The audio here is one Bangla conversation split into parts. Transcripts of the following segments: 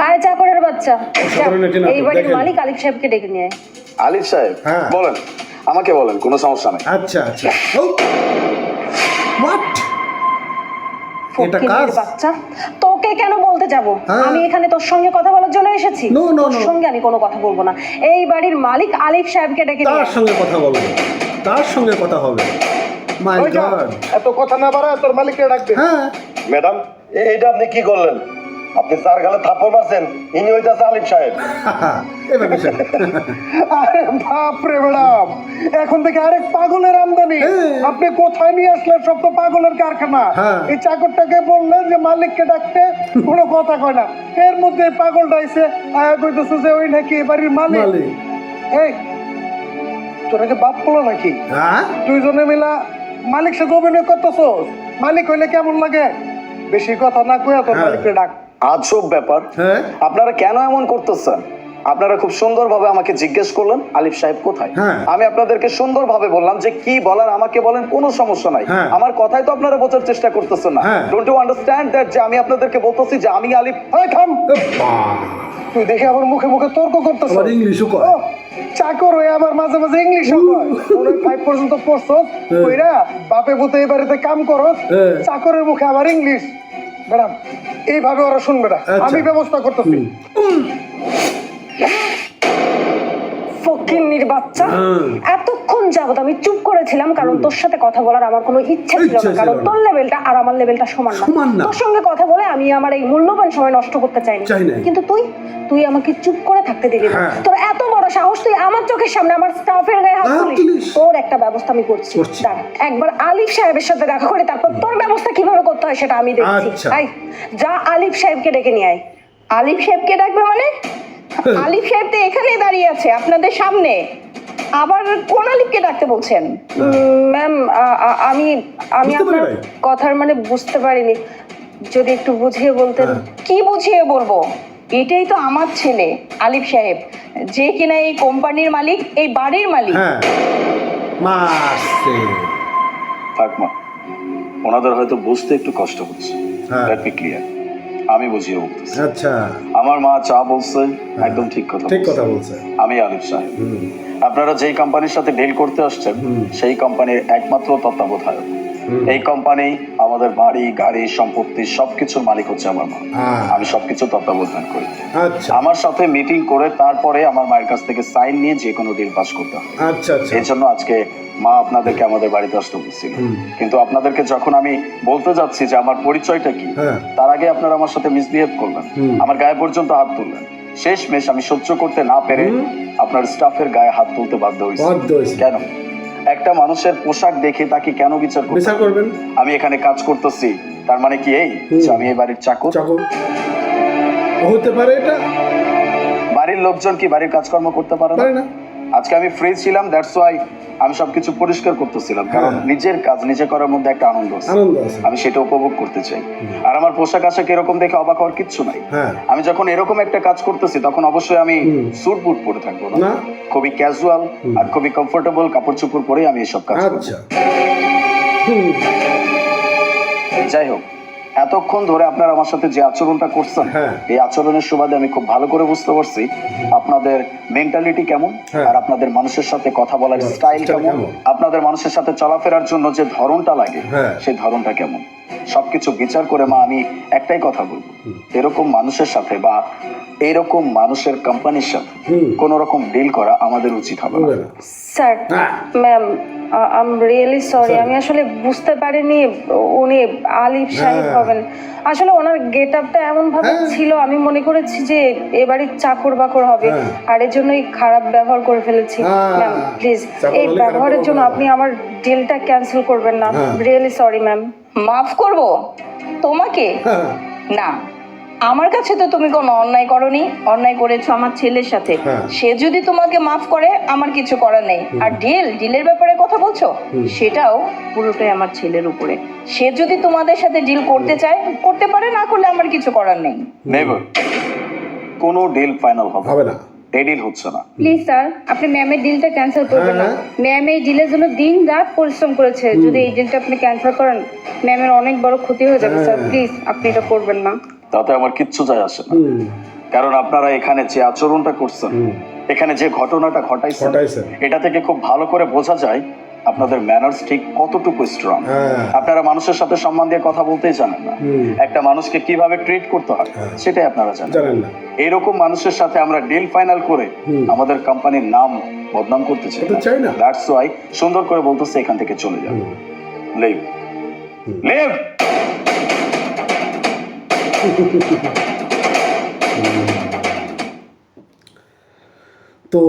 আয় চাকরের বাচ্চা, এই বাড়ির মালিক আলিফ সাহেবকে ডেকে নিয়ে আয়। আলিফ সাহেব বলেন, আমাকে বলেন, কোনো সমস্যা নেই। আচ্ছা আচ্ছা। হোয়াট? এটা কাজ? বাচ্চা, তোকে কেন বলতে যাব? আমি এখানে তোর সঙ্গে কথা বলার জন্য এসেছি। তোর সঙ্গে আমি কোনো কথা বলবো না। এই বাড়ির মালিক আলিফ সাহেবকে ডেকে নিয়ে আয়। তার সঙ্গে কথা বলবো, তার সঙ্গে কথা হবে। মাই গড, এত কথা না বাড়ায় তোর মালিককে ডাকবে। হ্যাঁ ম্যাডাম, এইটা আপনি কি করলেন? আপনি তার গালে থাপ্পড় মারছেন, ইনি হইতাছে আলিফ সাহেব। এবার বিষয়। আরে বাপ রে ম্যাডাম, এখন থেকে আরেক পাগলের আমদানি। আপনি কোথায় নিয়ে আসলেন? সব তো পাগলের কারখানা। এই চাকরটাকে বললেন যে মালিককে ডাকতে, কোনো কথা কয় না। এর মধ্যে পাগলটা আইছে, আয়া কইতেছে যে ওই নাকি এবাড়ির মালিক। এই তোরা কি বাপ বলো নাকি? দুইজনে মিলা মালিক সাথে অভিনয় করতেছস। মালিক হইলে কেমন লাগে? বেশি কথা না কইয়া তোর মালিককে ডাক। আজব ব্যাপার, আপনারা কেন এমন করতেছেন? আপনারা খুব সুন্দরভাবে আমাকে জিজ্ঞেস করলেন আলিফ সাহেব কোথায়। আমি আপনাদেরকে সুন্দরভাবে বললাম যে কি বলার আমাকে বলেন, কোনো সমস্যা নাই। আমার কথাই তো আপনারা বোঝার চেষ্টা করতেছেন না। ডোন্ট ইউ আন্ডারস্ট্যান্ড দ্যাট যে আমি আপনাদেরকে বলতেছি যে আমি আলিফ। থাম, তুই দেখে আবার মুখে মুখে তর্ক করতেছিস। আবার ইংলিশও কয়। চাকর হয়ে আবার মাঝে মাঝে ইংলিশও কয়। পুরো 5 পর্যন্ত পড়ছস, কইরা বাপে পুতে এই বাড়িতে কাম করস, চাকরের মুখে আবার ইংলিশ। ম্যাডাম, এইভাবে ওরা শুনবে না, আমি ব্যবস্থা করতেছি। ফকিন্নির বাচ্চা, এতক্ষণ যাবত আমি চুপ করেছিলাম কারণ তোর সাথে কথা বলার আমার কোনো ইচ্ছা ছিল না, কারণ তোর লেভেলটা আর আমার লেভেলটা সমান না। তোর সঙ্গে কথা বলে আমি আমার এই মূল্যবান সময় নষ্ট করতে চাইনি, কিন্তু তুই আমাকে চুপ করে থাকতে দিলি না। তোর এত বড় সাহস, তুই আমার চোখের সামনে আমার স্টাফের গায়ে হাত তুলিস। তোর একটা ব্যবস্থা আমি করছি। একবার আলিফ সাহেবের সাথে দেখা করে তারপর তোর ব্যবস্থা কিভাবে করতে হয় সেটা আমি দেখছি। যা আলিফ সাহেবকে ডেকে নিয়ে আয়। আলিফ সাহেবকে ডাকবে মানে? আলিফ সাহেব তো এখানে দাঁড়িয়ে আছে আপনাদের সামনে, আবার কোন আলিফকে ডাকতে বলছেন? ম্যাম, আমি আপনার কথার মানে বুঝতে পারিনি, যদি একটু বুঝিয়ে বলতেন। কি বুঝিয়ে বলবো? এটাই তো আমার ছেলে আলিফ সাহেব, যে কিনা এই কোম্পানির মালিক, এই বাড়ির মালিক। থাক মা, ওনাদের হয়তো বুঝতে একটু কষ্ট হচ্ছে। লেট মি ক্লিয়ার, আমি বুঝিয়ে বলতেছি। আচ্ছা, আমার মা যা বলছে একদম ঠিক কথা বলছে। আমি আলিফ সাহেব, আপনারা যেই কোম্পানির সাথে ডিল করতে আসছেন সেই কোম্পানির একমাত্র তত্ত্বাবধায়ক। এই কোম্পানি আমাদের বাড়ি গাড়ি সম্পত্তি সবকিছুর মালিক হচ্ছে আমার মা। আমি সবকিছু তত্ত্বাবধান করি। আমার সাথে মিটিং করে তারপরে আমার মায়ের কাছ থেকে সাইন নিয়ে যে কোনো ডিল পাস করতে হবে। এই জন্য আজকে মা আপনাদেরকে আমাদের বাড়িতে আসতে বলছিল, কিন্তু আপনাদেরকে যখন আমি বলতে যাচ্ছি যে আমার পরিচয়টা কি, তার আগে আপনারা আমার সাথে মিসবিহেভ করলেন, আমার গায়ে পর্যন্ত হাত তুললেন। শেষমেশ আমি সহ্য করতে না পেরে আপনার স্টাফের গায়ে হাত তুলতে বাধ্য হয়েছি। কেন? একটা মানুষের পোশাক দেখে তাকে কেন বিচার করবেন? আমি এখানে কাজ করতেছি, তার মানে কি এই যে আমি এই বাড়ির চাকর? হতে পারে এটা। বাড়ির লোকজন কি বাড়ির কাজকর্ম করতে পারে না? আজকে আমি ফ্রি ছিলাম, দ্যাটস ওয়াই আমি সবকিছু পরিষ্কার করতেছিলাম, কারণ নিজের কাজ নিজে করার মধ্যে একটা আনন্দ আছে, আমি সেটা উপভোগ করতে চাই। আর আমার পোশাক আশাক এরকম দেখে অবাক হওয়ার কিচ্ছু নাই। আমি যখন এরকম একটা কাজ করতেছি তখন অবশ্যই আমি স্যুট বুট পরে থাকবো না, খুবই ক্যাজুয়াল আর খুবই কমফোর্টেবল কাপড় চোপড় পরে আমি এসব কাজ করব। যাই হোক, এতক্ষণ ধরে আপনারা আমার সাথে যে আচরণটা করছেন, এই আচরণের সুবাদে আমি খুব ভালো করে বুঝতে পারছি আপনাদের মেন্টালিটি কেমন, আর আপনাদের মানুষের সাথে কথা বলার স্টাইল কেমন, আপনাদের মানুষের সাথে চলাফেরার জন্য যে ধরনটা লাগে সেই ধরনটা কেমন। সবকিছু বিচার করে মা আমি একটাই কথা বলবো, এরকম মানুষের সাথে বা এরকম মানুষের কোম্পানির সাথে কোন রকম ডিল করা আমাদের উচিত হবে না। Sir, ma'am, I am really sorry, আমি আসলে বুঝতে পারিনি উনি আলিফ সাহেব হবেন। আসলে ওনার গেট আপটা এমন ভাবে ছিল, আমি মনে করেছি যে এবারই চাকর বাকর হবে, আর এর জন্যই খারাপ ব্যবহার করে ফেলেছি। ম্যাম প্লিজ, এই ব্যবহারের জন্য আপনি আমার ডিলটা ক্যান্সেল করবেন না। Really sorry ma'am. মাফ করব তোমাকে? না, আমার কাছে তো তুমি কোনো অন্যায় করনি, অন্যায় করেছো আমার ছেলের সাথে। সে যদি তোমাকে মাফ করে আমার কিছু করার নেই। আর ডিলের ব্যাপারে কথা বলছো, সেটাও পুরোটাই আমার ছেলের উপরে। সে যদি তোমাদের সাথে ডিল করতে চায় করতে পারে, না করলে আমার কিছু করার নেই। নেভার, কোনো ডিল ফাইনাল হবে না, এই ডিল হচ্ছে না। প্লিজ স্যার, আপনি ম্যামের ডিলটা ক্যান্সেল করবেন না। ম্যাম এই ডিলের জন্য দিন রাত পরিশ্রম করেছে, যদি এই ডিলটা আপনি ক্যান্সেল করেন ম্যামের অনেক বড় ক্ষতি হয়ে যাবে। স্যার প্লিজ, আপনি এটা করবেন না। তাতে আমার কিচ্ছু যায় আসে না, কারণ আপনারা এখানে যে আচরণটা করছেন, এখানে যে ঘটনাটা ঘটাইছেন, এটা থেকে খুব ভালো করে বোঝা যায় আপনাদের ম্যানার্স ঠিক কতটুকু স্ট্রং। আপনারা মানুষের সাথে সম্মান দিয়ে কথা বলতেই জানেন না, একটা মানুষকে কিভাবে ট্রিট করতে হয় সেটাই আপনারা জানেন না। এইরকম মানুষের সাথে আমরা ডিল ফাইনাল করে আমাদের কোম্পানির নাম বদনাম করতে চাই না। দ্যাটস ওয়াই সুন্দর করে বলতেছে এখান থেকে চলে যান। Leave leave. তো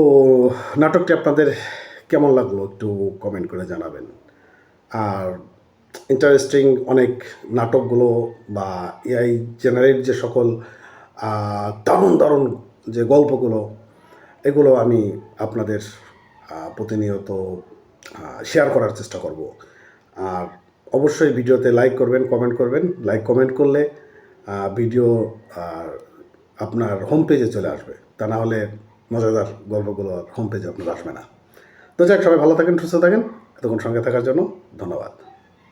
নাটকটি আপনাদের কেমন লাগলো একটু কমেন্ট করে জানাবেন। আর ইন্টারেস্টিং অনেক নাটকগুলো বা এআই জেনারেট যে সকল দারুণ দারুণ যে গল্পগুলো, এগুলো আমি আপনাদের প্রতিনিয়ত শেয়ার করার চেষ্টা করব। আর অবশ্যই ভিডিওতে লাইক করবেন, কমেন্ট করবেন। লাইক কমেন্ট করলে ভিডিও আপনার হোম পেজে চলে আসবে, তা না হলে মজাদার গল্পগুলো হোম পেজে আপনার আসবে না। তো যাক, সবাই ভালো থাকেন, সুস্থ থাকেন। এতক্ষণ সঙ্গে থাকার জন্য ধন্যবাদ।